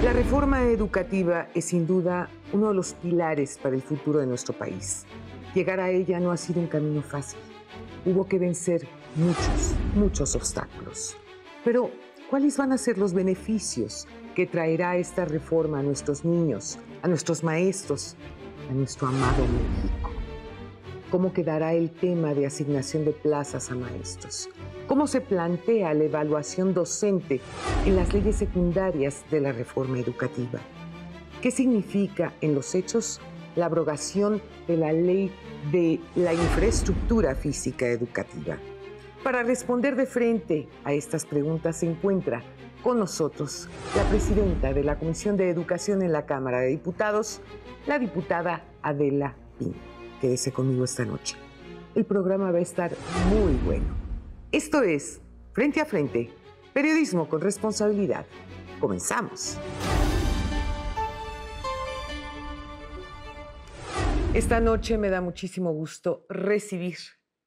La reforma educativa es sin duda uno de los pilares para el futuro de nuestro país. Llegar a ella no ha sido un camino fácil. Hubo que vencer muchos obstáculos. Pero, ¿cuáles van a ser los beneficios que traerá esta reforma a nuestros niños, a nuestros maestros, a nuestro amado México? ¿Cómo quedará el tema de asignación de plazas a maestros? ¿Cómo se plantea la evaluación docente en las leyes secundarias de la reforma educativa? ¿Qué significa en los hechos la abrogación de la ley de la infraestructura física educativa? Para responder de frente a estas preguntas se encuentra con nosotros la presidenta de la Comisión de Educación en la Cámara de Diputados, la diputada Adela Pino. Quédese conmigo esta noche. El programa va a estar muy bueno. Esto es Frente a Frente, periodismo con responsabilidad. Comenzamos. Esta noche me da muchísimo gusto recibir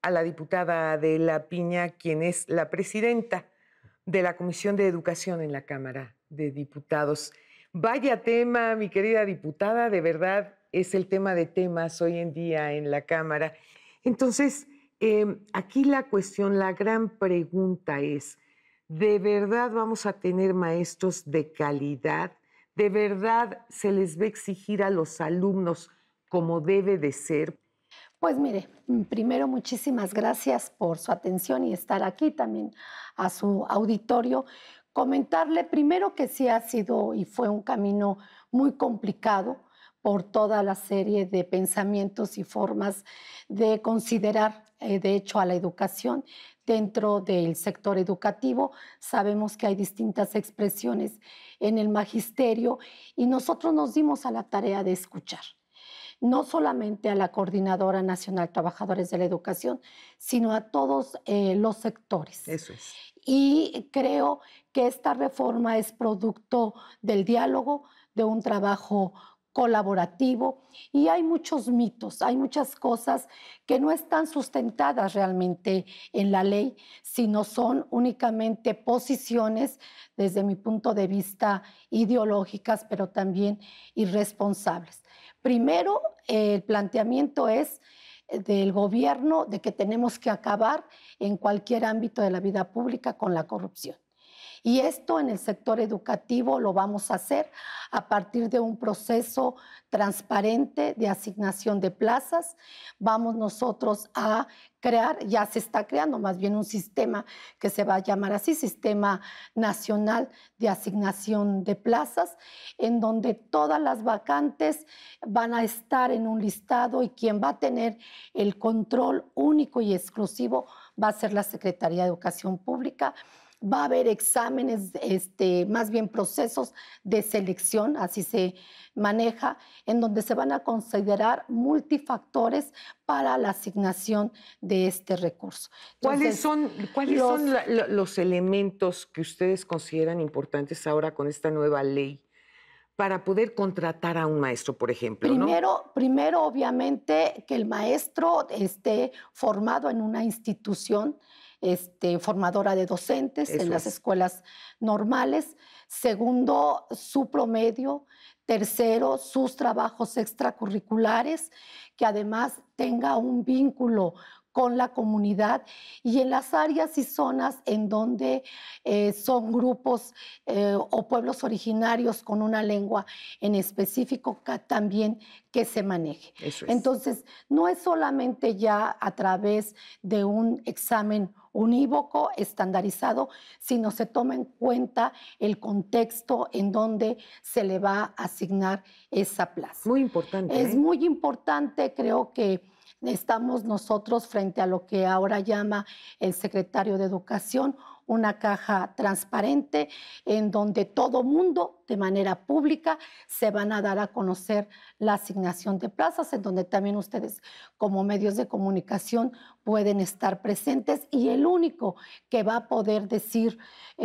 a la diputada Adela Piña, quien es la presidenta de la Comisión de Educación en la Cámara de Diputados. Vaya tema, mi querida diputada, de verdad es el tema de temas hoy en día en la Cámara. Entonces, aquí la cuestión, la gran pregunta es, ¿de verdad vamos a tener maestros de calidad? ¿De verdad se les va a exigir a los alumnos como debe de ser? Pues mire, primero muchísimas gracias por su atención y estar aquí también a su auditorio. Comentarle primero que sí ha sido y fue un camino muy complicado por toda la serie de pensamientos y formas de considerar, de hecho, a la educación dentro del sector educativo. Sabemos que hay distintas expresiones en el magisterio y nosotros nos dimos a la tarea de escuchar no solamente a la Coordinadora Nacional Trabajadores de la Educación, sino a todos los sectores. Eso es. Y creo que esta reforma es producto del diálogo, de un trabajo colaborativo, y hay muchos mitos, hay muchas cosas que no están sustentadas realmente en la ley, sino son únicamente posiciones, desde mi punto de vista, ideológicas, pero también irresponsables. Primero, el planteamiento es del gobierno de que tenemos que acabar en cualquier ámbito de la vida pública con la corrupción. Y esto en el sector educativo lo vamos a hacer a partir de un proceso transparente de asignación de plazas. Vamos nosotros a crear, ya se está creando más bien un sistema que se va a llamar así, Sistema Nacional de Asignación de Plazas, en donde todas las vacantes van a estar en un listado y quien va a tener el control único y exclusivo va a ser la Secretaría de Educación Pública. Va a haber exámenes, más bien procesos de selección, así se maneja, en donde se van a considerar multifactores para la asignación de este recurso. Entonces, ¿Cuáles son los elementos que ustedes consideran importantes ahora con esta nueva ley para poder contratar a un maestro, por ejemplo? Primero, obviamente, que el maestro esté formado en una institución formadora de docentes en las escuelas normales. Segundo, su promedio. Tercero, sus trabajos extracurriculares, que además tenga un vínculo con la comunidad y en las áreas y zonas en donde son grupos o pueblos originarios con una lengua en específico también que se maneje. Eso es. Entonces, no es solamente ya a través de un examen unívoco, estandarizado, sino se toma en cuenta el contexto en donde se le va a asignar esa plaza. Muy importante. Es muy importante, creo que estamos nosotros frente a lo que ahora llama el secretario de Educación, una caja transparente en donde todo mundo de manera pública se van a dar a conocer la asignación de plazas, en donde también ustedes como medios de comunicación pueden estar presentes y el único que va a poder decir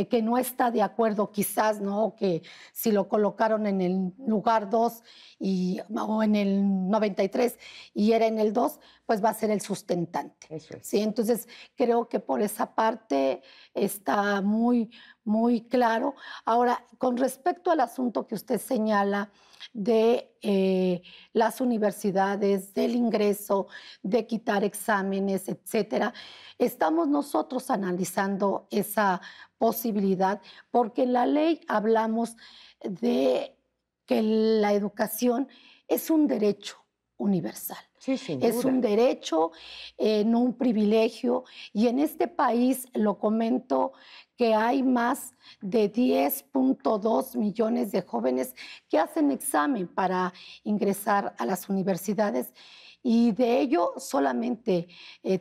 que no está de acuerdo quizás, ¿no? Que si lo colocaron en el lugar 2 o en el 93 y era en el 2, pues va a ser el sustentante. Eso es. ¿Sí? Entonces creo que por esa parte está muy, muy claro. Ahora, con respecto al asunto que usted señala de las universidades, del ingreso, de quitar exámenes, etcétera, estamos nosotros analizando esa posibilidad, porque en la ley hablamos de que la educación es un derecho universal. Sí, sin Es duda. un derecho, no un privilegio. Y en este país, lo comento, que hay más de 10.2 millones de jóvenes que hacen examen para ingresar a las universidades y de ello solamente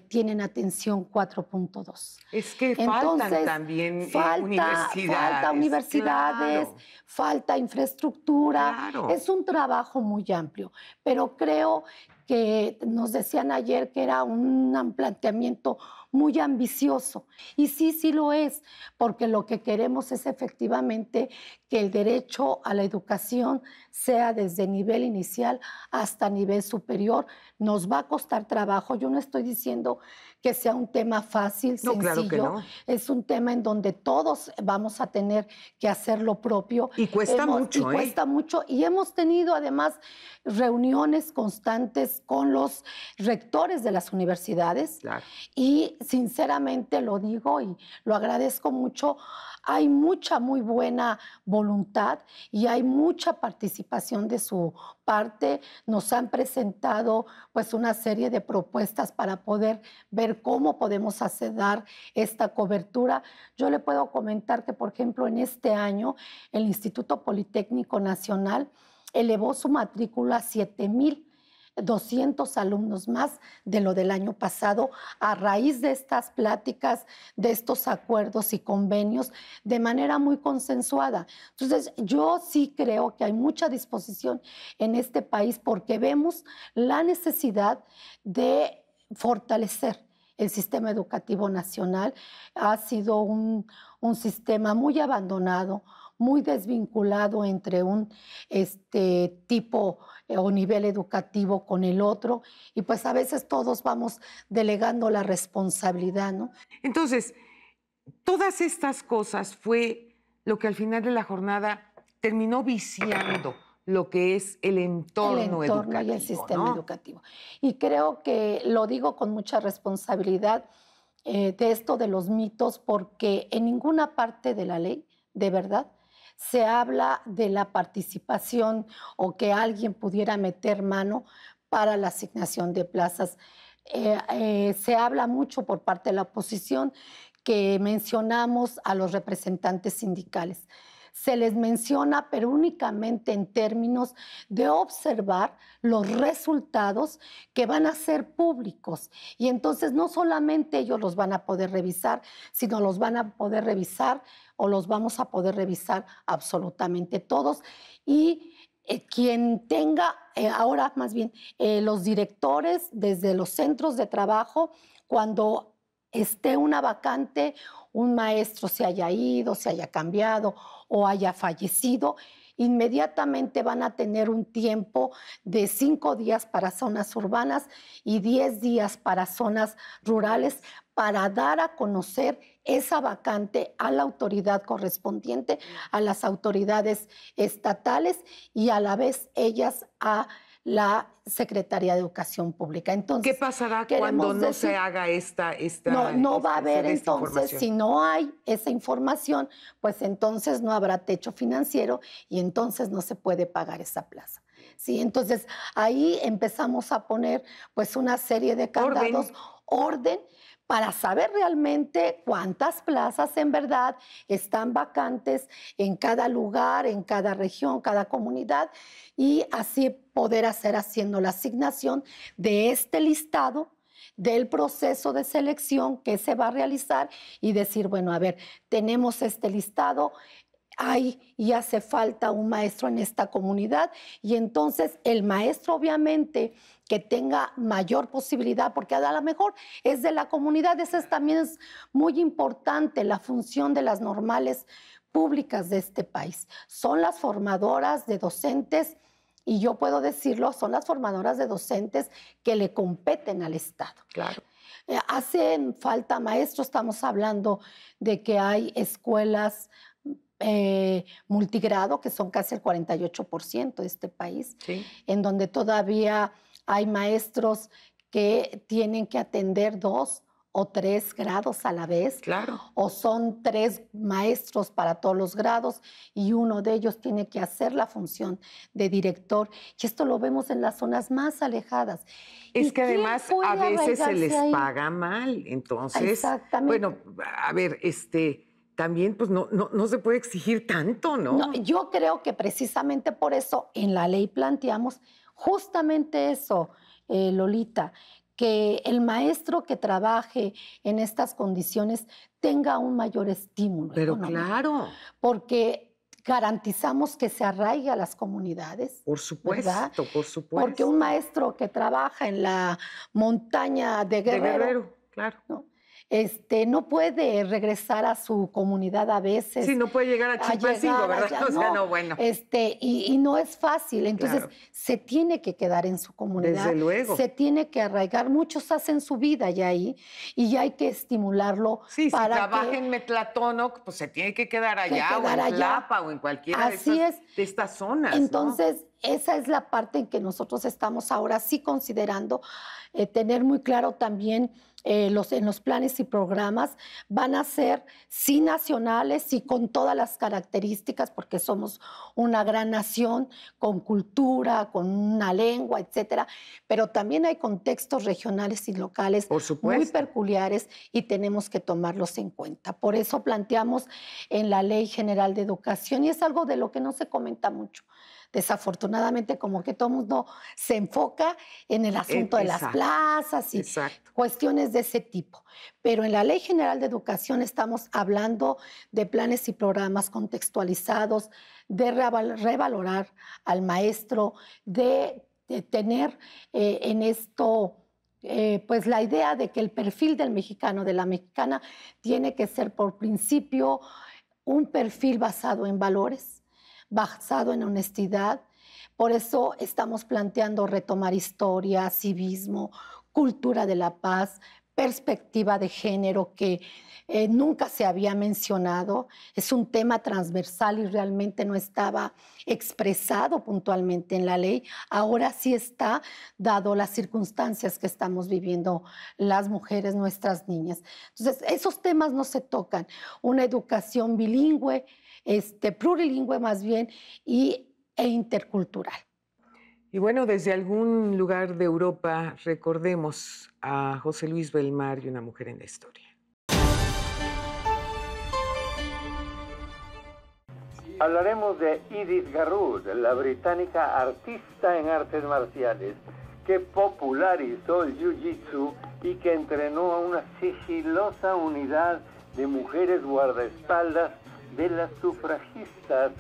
tienen atención 4.2. Es que faltan Entonces, también falta universidades, universidades, falta infraestructura, claro. es un trabajo muy amplio, pero creo que nos decían ayer que era un planteamiento muy ambicioso. Y sí, sí lo es, porque lo que queremos es efectivamente que el derecho a la educación sea desde nivel inicial hasta nivel superior. Nos va a costar trabajo. Yo no estoy diciendo que sea un tema fácil, No, claro que sencillo. no. Es un tema en donde todos vamos a tener que hacer lo propio. Y cuesta mucho, Y cuesta mucho. Y hemos tenido además reuniones constantes con los rectores de las universidades. Claro. Y sinceramente lo digo y lo agradezco mucho, hay mucha, muy buena voluntad y hay mucha participación de su parte. Nos han presentado pues una serie de propuestas para poder ver cómo podemos dar esta cobertura. Yo le puedo comentar que, por ejemplo, en este año el Instituto Politécnico Nacional elevó su matrícula a 7,200 alumnos más de lo del año pasado a raíz de estas pláticas, de estos acuerdos y convenios de manera muy consensuada. Entonces, yo sí creo que hay mucha disposición en este país porque vemos la necesidad de fortalecer el sistema educativo nacional. Ha sido un sistema muy abandonado, muy desvinculado entre un tipo o nivel educativo con el otro, y pues a veces todos vamos delegando la responsabilidad, ¿no? Entonces, todas estas cosas fue lo que al final de la jornada terminó viciando lo que es el El entorno entorno y el educativo, sistema ¿no? educativo. Y creo que lo digo con mucha responsabilidad de esto de los mitos, porque en ninguna parte de la ley, de verdad, se habla de la participación o que alguien pudiera meter mano para la asignación de plazas. Se habla mucho por parte de la oposición que mencionamos a los representantes sindicales. Se les menciona, pero únicamente en términos de observar los resultados que van a ser públicos. Y entonces no solamente ellos los van a poder revisar, sino los van a poder revisar o los vamos a poder revisar absolutamente todos. Y quien tenga, ahora más bien, los directores desde los centros de trabajo, cuando esté una vacante, un maestro se haya ido, se haya cambiado o haya fallecido, inmediatamente van a tener un tiempo de 5 días para zonas urbanas y 10 días para zonas rurales para dar a conocer esa vacante a la autoridad correspondiente, a las autoridades estatales y a la vez ellas a la Secretaría de Educación Pública. Entonces, ¿qué pasará cuando no se haga no va a haber esta entonces, información? si no hay esa información, pues entonces no habrá techo financiero y entonces no se puede pagar esa plaza. Sí, entonces ahí empezamos a poner pues una serie de candados, orden para saber realmente cuántas plazas en verdad están vacantes en cada lugar, en cada región, cada comunidad, y así poder haciendo la asignación de este listado del proceso de selección que se va a realizar y decir, bueno, a ver, tenemos este listado, hay y hace falta un maestro en esta comunidad, y entonces el maestro obviamente que tenga mayor posibilidad, porque a lo mejor es de la comunidad, eso también es muy importante, la función de las normales públicas de este país. Son las formadoras de docentes, y yo puedo decirlo, son las formadoras de docentes que le competen al Estado. Claro. Hacen falta maestros, estamos hablando de que hay escuelas multigrado, que son casi el 48% de este país, Sí. en donde todavía hay maestros que tienen que atender 2 o 3 grados a la vez, Claro. o son 3 maestros para todos los grados y uno de ellos tiene que hacer la función de director. Y esto lo vemos en las zonas más alejadas. Es ¿Y que quién además puede a veces se les arraigarse ahí? paga mal, entonces, Exactamente. bueno, a ver, también pues no se puede exigir tanto, No, ¿no? yo creo que precisamente por eso en la ley planteamos justamente eso, Lolita, que el maestro que trabaje en estas condiciones tenga un mayor estímulo Pero económico, claro, porque garantizamos que se arraigue a las comunidades, por ¿verdad? supuesto, por Porque un supuesto. maestro que trabaja en la montaña de De Guerrero, Guerrero, claro. ¿no? No puede regresar a su comunidad a Sí, veces, no puede llegar a a Chilpancingo, llegar ¿verdad? allá, O sea, no, no, bueno, y no es fácil, entonces claro, se tiene que quedar en su desde comunidad, luego. se tiene que arraigar, muchos hacen su vida ya ahí y ya hay que estimularlo Sí, si para trabaja que en Metlatónoc, pues se tiene que quedar allá o quedar en allá. Tlapa o en cualquiera Así es. de estas zonas, ¿no? Entonces, esa es la parte en que nosotros estamos ahora sí considerando tener muy claro también en los planes y programas van a ser sí nacionales y con todas las características, porque somos una gran nación con cultura, con una lengua, etcétera, pero también hay contextos regionales y locales Por muy supuesto. peculiares y tenemos que tomarlos en cuenta. Por eso planteamos en la Ley General de Educación, y es algo de lo que no se comenta mucho. Desafortunadamente, como que todo el mundo se enfoca en el asunto de las Exacto, plazas y exacto. cuestiones de ese tipo. Pero en la Ley General de Educación estamos hablando de planes y programas contextualizados, de revalorar al maestro, de tener en esto pues la idea de que el perfil del mexicano, de la mexicana, tiene que ser por principio un perfil basado en valores, basado en honestidad. Por eso estamos planteando retomar historia, civismo, cultura de la paz, perspectiva de género que nunca se había mencionado. Es un tema transversal y realmente no estaba expresado puntualmente en la ley. Ahora sí está, dado las circunstancias que estamos viviendo las mujeres, nuestras niñas. Entonces, esos temas no se tocan. Una educación bilingüe, plurilingüe más bien, e intercultural. Y bueno, desde algún lugar de Europa recordemos a José Luis Belmar y una mujer en la historia. Hablaremos de Edith Garrud, la británica artista en artes marciales, que popularizó el Jiu-Jitsu y que entrenó a una sigilosa unidad de mujeres guardaespaldas de las sufragistas.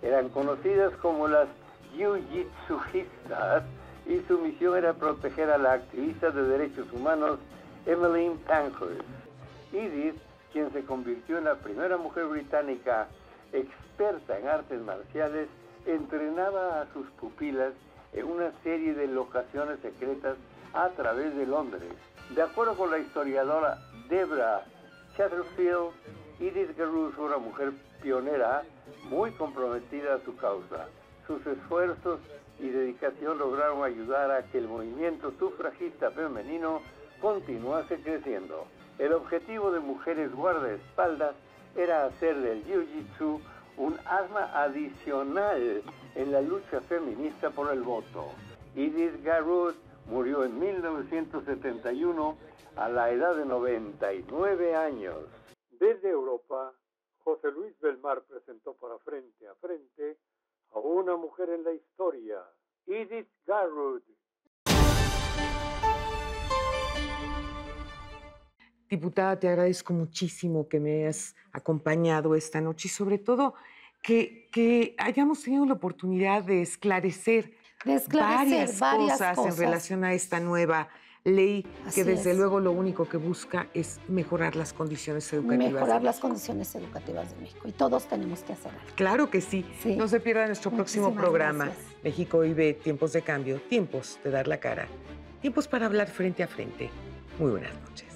Eran conocidas como las Jiu-Jitsujistas y su misión era proteger a la activista de derechos humanos Emmeline Pankhurst. Edith, quien se convirtió en la primera mujer británica experta en artes marciales, entrenaba a sus pupilas en una serie de locaciones secretas a través de Londres. De acuerdo con la historiadora Deborah Chatterfield, Edith Garrud fue una mujer pionera muy comprometida a su causa. Sus esfuerzos y dedicación lograron ayudar a que el movimiento sufragista femenino continuase creciendo. El objetivo de Mujeres Guardaespaldas era hacer del Jiu-Jitsu un arma adicional en la lucha feminista por el voto. Edith Garrud murió en 1971 a la edad de 99 años. Desde Europa, José Luis Belmar presentó para Frente a Frente a una mujer en la historia, Edith Garrud. Diputada, te agradezco muchísimo que me hayas acompañado esta noche y sobre todo que hayamos tenido la oportunidad de esclarecer varias cosas en relación a esta nueva ley que desde luego lo único que busca es mejorar las condiciones educativas. Mejorar las condiciones educativas de México y todos tenemos que hacer algo. Claro que sí. Sí. No se pierda nuestro próximo programa. Gracias. México vive tiempos de cambio, tiempos de dar la cara, tiempos para hablar frente a frente. Muy buenas noches.